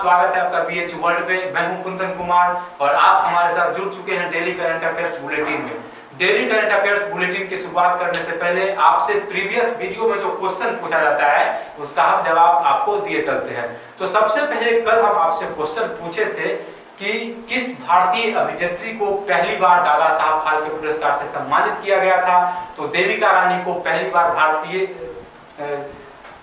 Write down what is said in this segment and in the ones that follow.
स्वागत है आपका बीएच वर्ल्ड पे। मैं हूं कुंदन कुमार और आप हमारे साथ जुड़ चुके हैं डेली करंट अफेयर्स बुलेटिन में। डेली करंट अफेयर्स बुलेटिन की शुरुआत करने से पहले आपसे प्रीवियस वीडियो में जो क्वेश्चन पूछा जाता है उसका हम जवाब आपको दिए चलते हैं। तो सबसे पहले कल हम आपसे क्वेश्चन पूछे थे कि किस भारतीय अभिनेत्री को पहली बार दादा साहब फाल्के पुरस्कार से सम्मानित किया गया था। तो देविका रानी को पहली बार भारतीय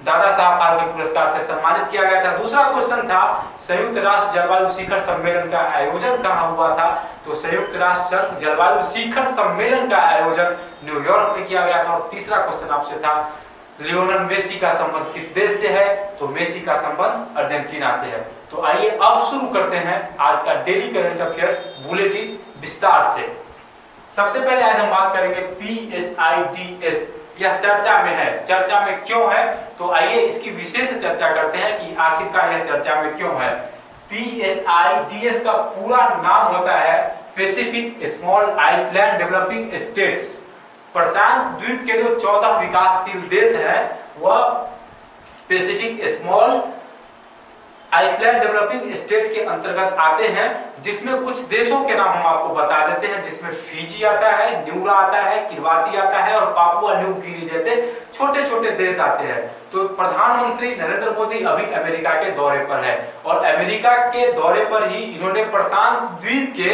दादा साहब फाल्के पुरस्कार से सम्मानित किया गया था। दूसरा क्वेश्चन था संयुक्त राष्ट्र जलवायु शिखर सम्मेलन का आयोजन कहां हुआ था। तो संयुक्त राष्ट्र संघ जलवायु शिखर सम्मेलन का आयोजन न्यूयॉर्क में किया गया था। और तीसरा क्वेश्चन आपसे था लियोनेल मेसी का संबंध किस देश से है। तो मेसी का संबंध अर्जेंटीना से है। तो आइए अब शुरू करते हैं आज का डेली करंट अफेयर्स बुलेटिन विस्तार से। सबसे पहले आज हम बात करेंगे PSIDS। यह चर्चा में है। चर्चा में क्यों है तो आइए इसकी विशेष चर्चा करते हैं कि आखिरकार यह चर्चा में क्यों है। PSIDS का पूरा नाम होता है Pacific small island developing states. प्रशांत द्वीप के जो 14 विकासशील देश हैं वह Pacific small island developing state के अंतर्गत आते हैं, जिसमें कुछ देशों के नाम हम आपको बता देते हैं, जिसमें फिजी आता है, न्यूरा आता है, किरबाती आता है और पापुआ न्यू गिनी जैसे छोटे छोटे देश आते हैं। तो प्रधानमंत्री नरेंद्र मोदी अभी अमेरिका के दौरे पर है और अमेरिका के दौरे पर ही इन्होंने प्रशांत द्वीप के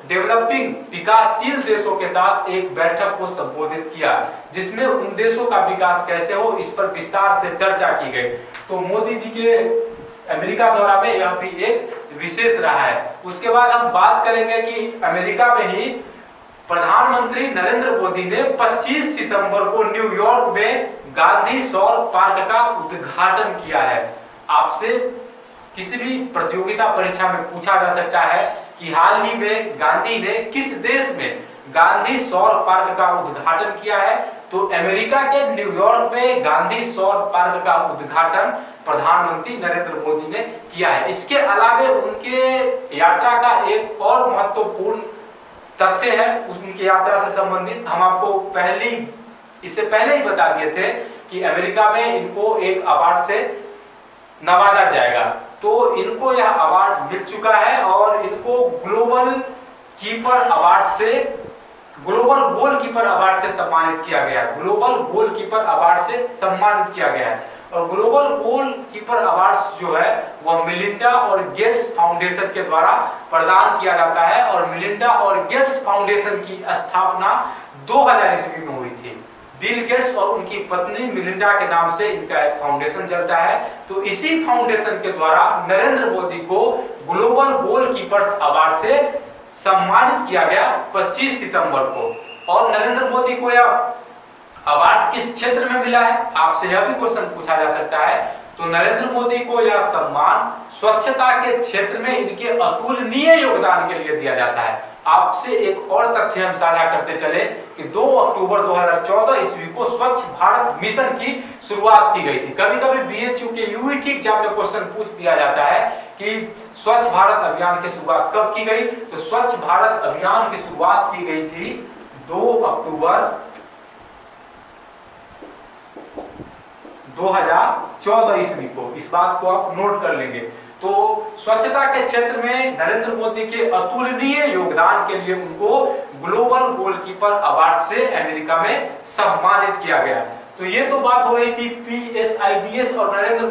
डेवलपिंग विकासशील देशों के साथ एक बैठक को संबोधित किया, जिसमें उन देशों का विकास कैसे हो इस पर विस्तार से चर्चा की गई। तो मोदी जी के अमेरिका दौरा में यह भी एक विशेष रहा है। उसके बाद हम बात करेंगे कि अमेरिका में ही प्रधानमंत्री नरेंद्र मोदी ने 25 सितंबर को न्यूयॉर्क में गांधी सौर पार्क का उद्घाटन किया है। आपसे किसी भी प्रतियोगिता परीक्षा में पूछा जा सकता है कि हाल ही में गांधी ने किस देश में गांधी सौर पार्क का उद्घाटन किया है। तो अमेरिका के न्यूयॉर्क में गांधी सौर पार्क का उद्घाटन प्रधानमंत्री नरेंद्र मोदी ने किया है। इसके अलावे उनके यात्रा का एक और महत्वपूर्ण तथ्य है उनकी यात्रा से संबंधित। हम आपको इससे पहले ही बता दिए थे कि अमेरिका में इनको एक अवार्ड से नवाजा जाएगा। तो इनको यह अवार्ड मिल चुका है और इनको ग्लोबल गोलकीपर अवार्ड से सम्मानित किया गया है। ग्लोबल गोलकीपर अवार्ड से सम्मानित किया गया है। और ग्लोबल गोलकीपर अवार्ड जो है वह मिलिंडा और गेट्स फाउंडेशन के द्वारा प्रदान किया जाता है और मिलिंडा और गेट्स फाउंडेशन की स्थापना 2000 ईस्वी में हुई थी। बिल गेट्स और उनकी पत्नी मिलिंडा के नाम से इनका एक फाउंडेशन चलता है। तो इसी फाउंडेशन के द्वारा नरेंद्र मोदी को ग्लोबल गोलकीपर्स अवार्ड से सम्मानित किया गया 25 सितंबर को। और नरेंद्र मोदी को यह अवार्ड किस क्षेत्र में मिला है, आपसे यह भी क्वेश्चन पूछा जा सकता है। तो नरेंद्र मोदी को यह सम्मान स्वच्छता के क्षेत्र में इनके अतुलनीय योगदान के लिए दिया जाता है। आपसे एक और तथ्य हम साझा करते चले कि 2 अक्टूबर 2014 ईस्वी को स्वच्छ भारत मिशन की शुरुआत की गई थी। कभी-कभी बीएचयू के यूईटी एग्जाम में क्वेश्चन पूछ दिया जाता है कि स्वच्छ भारत अभियान की शुरुआत कब की गई। तो स्वच्छ भारत अभियान की शुरुआत की गई थी 2 अक्टूबर 2014 ईस्वी को। इस बात को आप नोट कर लेंगे। तो स्वच्छता के क्षेत्र में नरेंद्र मोदी के अतुलनीय योगदान के लिए उनको ग्लोबल गोलकीपर अवार्ड से अमेरिका में सम्मानित किया गया। तो ये तो बात हो रही थी PSIDS और नरेंद्र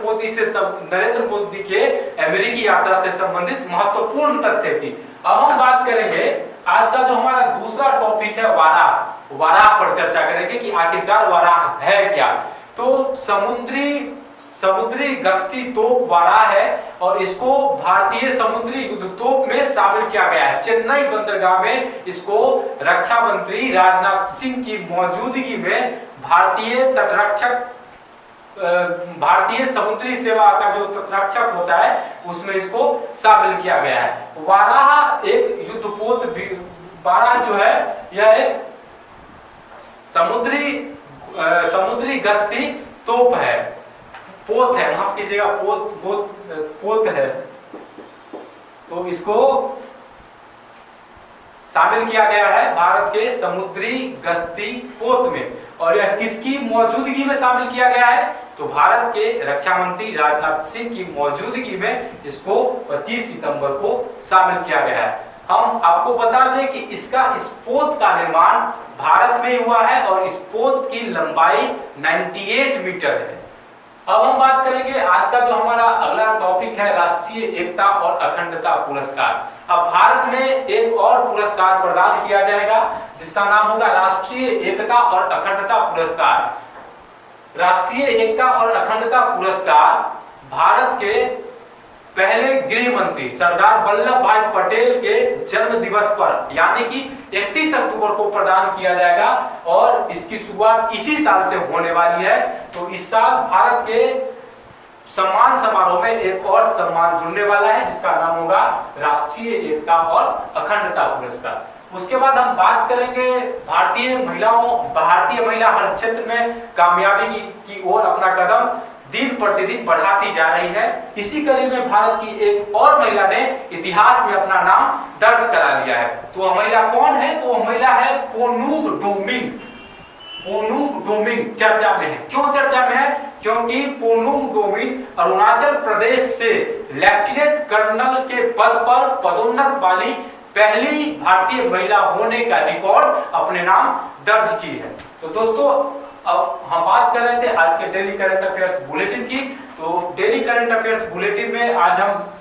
मोदी के अमेरिकी यात्रा से संबंधित महत्वपूर्ण तथ्य की। अब हम बात करेंगे आज का जो हमारा दूसरा टॉपिक है वाराह पर चर्चा करेंगे कि आखिरकार वाराह है क्या। तो समुद्री गश्ती तोप वाराह है और इसको भारतीय समुद्री युद्ध तोप में शामिल किया गया है। चेन्नई बंदरगाह में इसको रक्षा मंत्री राजनाथ सिंह की मौजूदगी में भारतीय समुद्री सेवा का जो तटरक्षक होता है उसमें इसको शामिल किया गया है। वाराह एक युद्धपोत वाराह जो है यह एक समुद्री गश्ती तोप है, पोत है, माफ कीजिएगा पोत है। तो इसको शामिल किया गया है भारत के समुद्री गश्ती पोत में। और यह किसकी मौजूदगी में शामिल किया गया है? तो भारत के रक्षा मंत्री राजनाथ सिंह की मौजूदगी में इसको 25 सितंबर को शामिल किया गया है। हम आपको बता दें कि इस पोत का निर्माण भारत में हुआ है और इस पोत की लंबाई 98 मीटर है। अब हम बात करेंगे आज का जो हमारा अगला टॉपिक है, राष्ट्रीय एकता और अखंडता पुरस्कार। अब भारत में एक और पुरस्कार प्रदान किया जाएगा जिसका नाम होगा राष्ट्रीय एकता और अखंडता पुरस्कार। राष्ट्रीय एकता और अखंडता पुरस्कार भारत के पहले गृह मंत्री सरदार वल्लभ भाई पटेल के जन्म दिवस पर यानी कि 31 अक्टूबर को प्रदान किया जाएगा और इसकी शुरुआत इसी साल से होने वाली है। तो इस साल भारत के सम्मान समारोह में एक और सम्मान जुड़ने वाला है जिसका नाम होगा राष्ट्रीय एकता और अखंडता पुरस्कार। उसके बाद हम बात करेंगे भारतीय महिला हर क्षेत्र में कामयाबी की ओर अपना कदम दिन प्रतिदिन बढ़ाती जा रही है। इसी कड़ी में भारत की एक और महिला ने इतिहास में अपना नाम दर्ज करा लिया है। तो वह महिला कौन है? तो वह महिला है पोनुंग डोमिंग। पोनुंग डोमिंग चर्चा में है। क्यों चर्चा में है? क्योंकि पोनुंग डोमिंग अरुणाचल प्रदेश से लेफ्टिनेंट कर्नल के पद पर पदोन्नत वाली पहली भारतीय महिला होने का रिकॉर्ड अपने नाम दर्ज की है। तो दोस्तों, अब हम बात कर रहे थे आज के डेली करंट अफेयर्स बुलेटिन की। तो डेली करंट अफेयर्स बुलेटिन में आज हम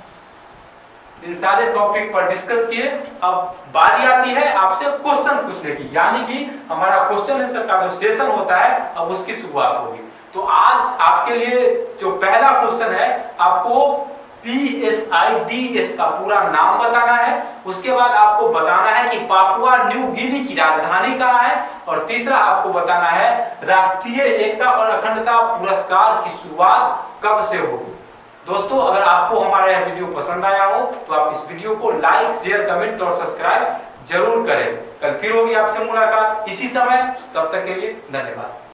इन सारे टॉपिक पर डिस्कस किए। अब बारी आती है आपसे क्वेश्चन पूछने की, यानी कि हमारा क्वेश्चन आंसर का जो सेशन होता है अब उसकी शुरुआत होगी। तो आज आपके लिए जो पहला क्वेश्चन है, आपको PSIDS का पूरा नाम बताना है। उसके बाद आपको बताना है कि पापुआ न्यू गिनी की राजधानी कहाँ है। और तीसरा आपको बताना है राष्ट्रीय एकता और अखंडता पुरस्कार की शुरुआत कब से होगी। दोस्तों, अगर आपको हमारा यह वीडियो पसंद आया हो तो आप इस वीडियो को लाइक, शेयर, कमेंट और सब्सक्राइब जरूर करें। कल फिर होगी आपसे मुलाकात इसी समय। तब तक के लिए धन्यवाद।